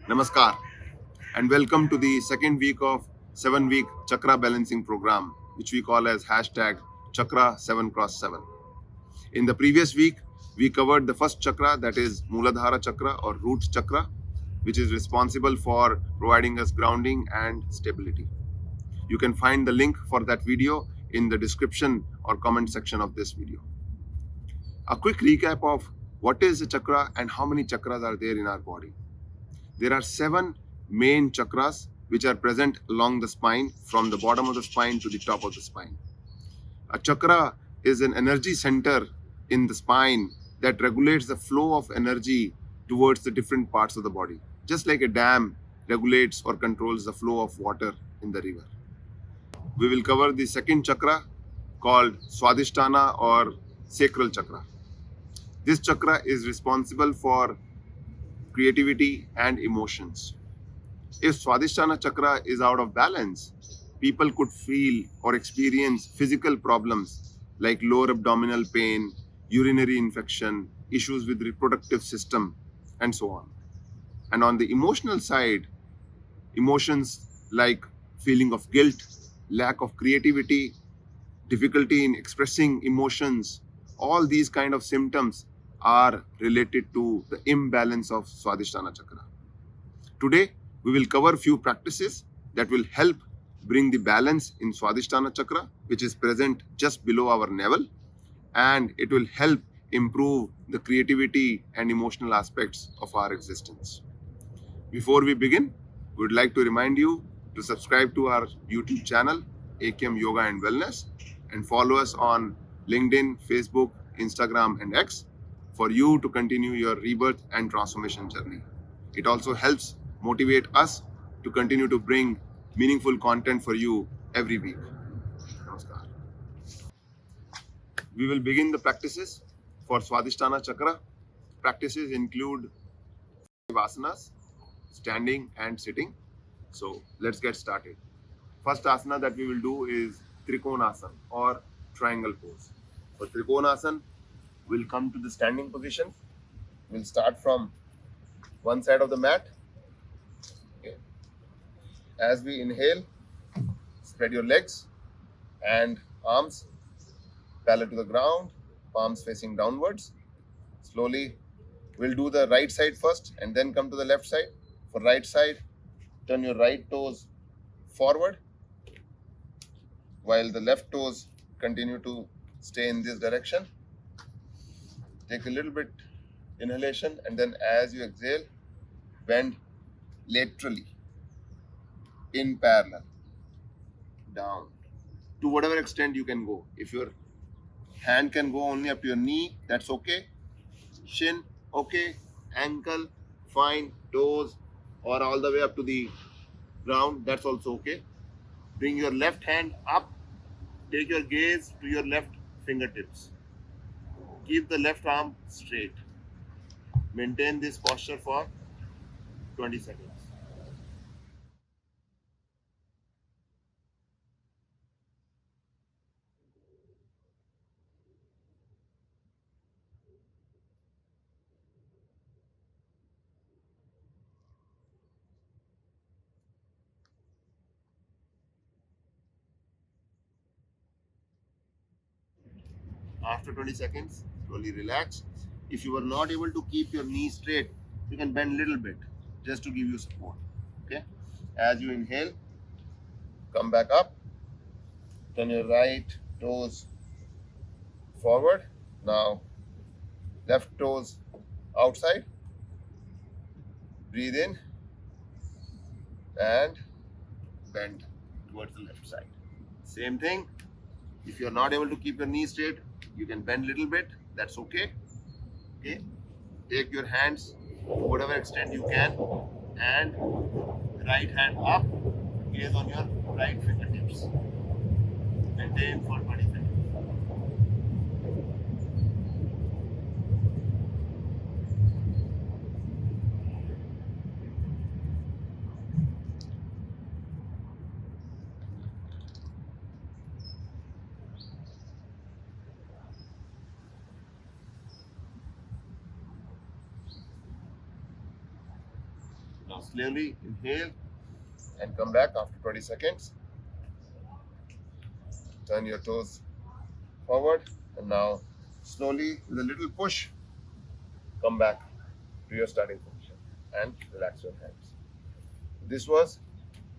Namaskar and welcome to the second week of 7-week chakra balancing program, which we call as hashtag chakra 7x7. In the previous week, we covered the first chakra, that is Muladhara chakra or root chakra, which is responsible for providing us grounding and stability. You can find the link for that video in the description or comment section of this video. A quick recap of what is a chakra and how many chakras are there in our body. There are 7 main chakras which are present along the spine, from the bottom of the spine to the top of the spine. A chakra is an energy center in the spine that regulates the flow of energy towards the different parts of the body, just like a dam regulates or controls the flow of water in the river. We will cover the second chakra called Svadhisthana or Sacral Chakra. This chakra is responsible for creativity and emotions. If Svadhisthana chakra is out of balance, people could feel or experience physical problems like lower abdominal pain, urinary infection, issues with reproductive system, and so on. And on the emotional side, emotions like feeling of guilt, lack of creativity, difficulty in expressing emotions, all these kind of symptoms are related to the imbalance of Svadhisthana chakra. Today, we will cover few practices that will help bring the balance in Svadhisthana chakra, which is present just below our navel, and it will help improve the creativity and emotional aspects of our existence. Before we begin, we would like to remind you to subscribe to our YouTube channel, AKM Yoga and Wellness, and follow us on LinkedIn, Facebook, Instagram, and X for you to continue your rebirth and transformation journey. It also helps motivate us to continue to bring meaningful content for you every week. Namaskar. We will begin the practices for Svadhisthana chakra. Practices include asanas, standing and sitting. So let's get started. First asana that we will do is Trionasana or triangle pose. For Trionasana, we'll come to the standing position. We'll start from one side of the mat. Okay. As we inhale, spread your legs and arms parallel to the ground, palms facing downwards. Slowly, we'll do the right side first and then come to the left side. For right side, turn your right toes forward while the left toes continue to stay in this direction. Take a little bit inhalation and then as you exhale, bend laterally in parallel down to whatever extent you can go. If your hand can go only up to your knee, that's okay. Shin, okay. Ankle, fine. Toes, or all the way up to the ground, that's also okay. Bring your left hand up. Take your gaze to your left fingertips. Keep the left arm straight. Maintain this posture for 20 seconds. After 20 seconds, slowly relax. If you are not able to keep your knee straight, you can bend a little bit just to give you support. Okay. As you inhale, come back up. Turn your right toes forward. Now, left toes outside. Breathe in and bend towards the left side. Same thing. If you are not able to keep your knee straight, you can bend a little bit. That's okay. Okay. Take your hands to whatever extent you can and right hand up. Gaze on your right fingertips. Maintain for 20 seconds. Now slowly inhale and come back after 20 seconds. Turn your toes forward, and now slowly with a little push, come back to your starting position and relax your hands. This was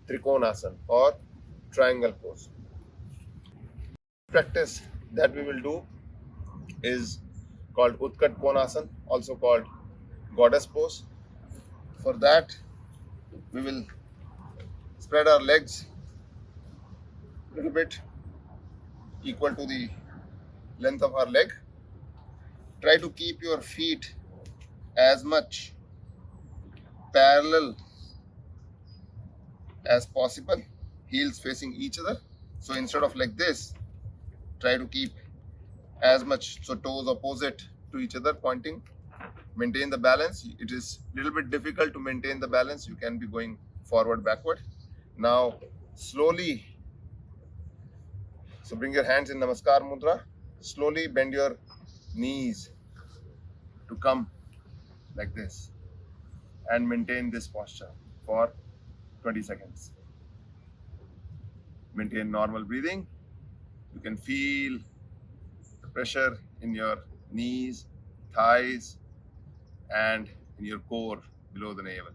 Trionasana or triangle pose. Practice that we will do is called Utkatasan, also called goddess pose. For that, we will spread our legs a little bit equal to the length of our leg. Try to keep your feet as much parallel as possible, heels facing each other. So instead of like this, try to keep as much, so toes opposite to each other, pointing. Maintain the balance. It is a little bit difficult to maintain the balance. You can be going forward, backward. Now slowly, so bring your hands in Namaskar Mudra. Slowly bend your knees to come like this and maintain this posture for 20 seconds. Maintain normal breathing. You can feel the pressure in your knees, thighs, and in your core below the navel.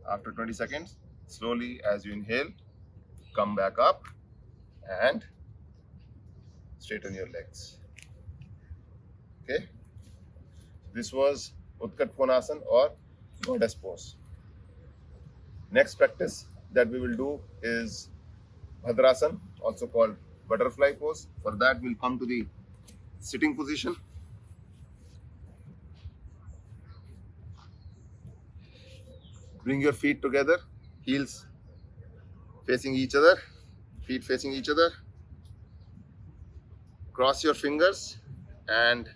After 20 seconds, slowly as you inhale, come back up and straighten your legs. Okay, this was Utkatasan or goddess pose. Next practice that we will do is Bhadrasana, also called butterfly pose. For that, we'll come to the sitting position. Bring your feet together, heels facing each other, feet facing each other. Cross your fingers and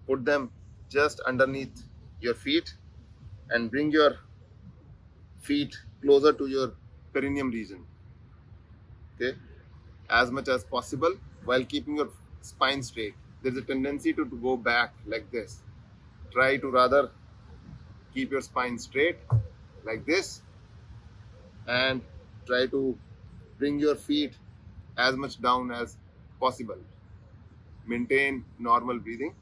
put them just underneath your feet, and bring your feet closer to your perineum region. Okay, as much as possible while keeping your spine straight. There's a tendency to go back like this. Try to rather keep your spine straight like this and try to bring your feet as much down as possible. Maintain normal breathing.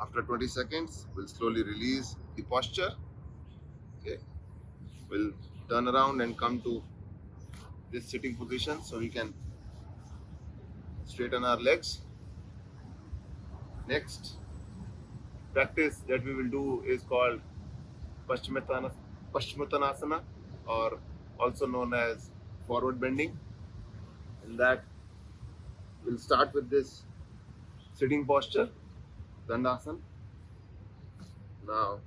After 20 seconds, we'll slowly release the posture. Okay, we'll turn around and come to this sitting position so we can straighten our legs. Next practice that we will do is called Pasasana, or also known as forward bending. In that, we'll start with this sitting posture, Dandasana. Now,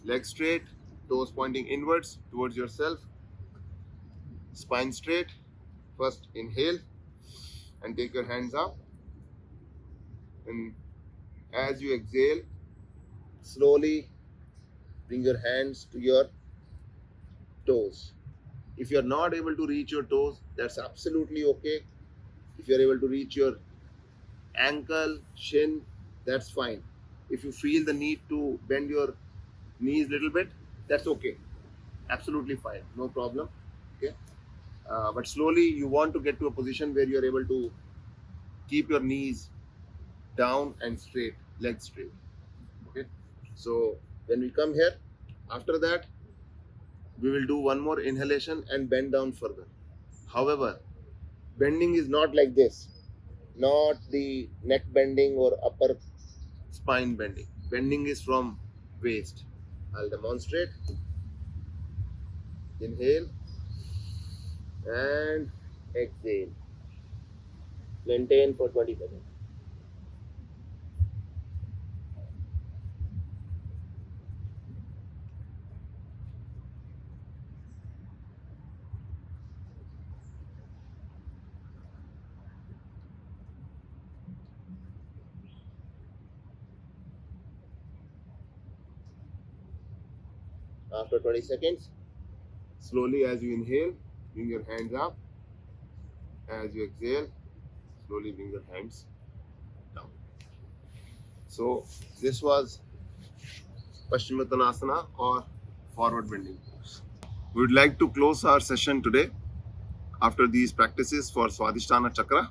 legs straight, toes pointing inwards towards yourself, spine straight. First inhale and take your hands up, and as you exhale, slowly bring your hands to your toes. If you are not able to reach your toes, that's absolutely okay. If you are able to reach your ankle, shin, that's fine. If you feel the need to bend your knees a little bit, that's okay. Absolutely fine, no problem. Okay, but slowly you want to get to a position where you are able to keep your knees down and straight, legs straight. Okay, so when we come here, after that, we will do one more inhalation and bend down further. However, bending is not like this, not the neck bending or upper spine bending. Bending is from waist. I'll demonstrate. Inhale and exhale. Maintain for 20 seconds. After 20 seconds, slowly as you inhale, bring your hands up. As you exhale, slowly bring your hands down. So this was Paschimottanasana or forward bending pose. We would like to close our session today after these practices for Svadhisthana chakra.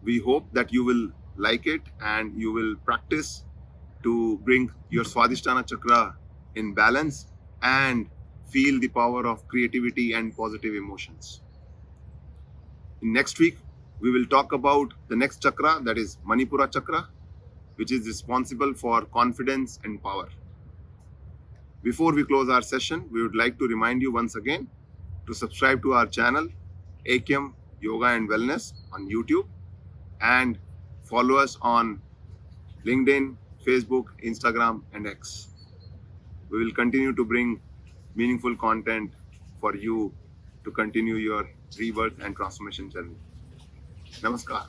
We hope that you will like it and you will practice to bring your Svadhisthana chakra in balance and feel the power of creativity and positive emotions. In next week, we will talk about the next chakra, that is Manipura chakra, which is responsible for confidence and power. Before we close our session, we would like to remind you once again to subscribe to our channel, AKM Yoga and Wellness on YouTube, and follow us on LinkedIn, Facebook, Instagram, and X. We will continue to bring meaningful content for you to continue your rebirth and transformation journey. Namaskar.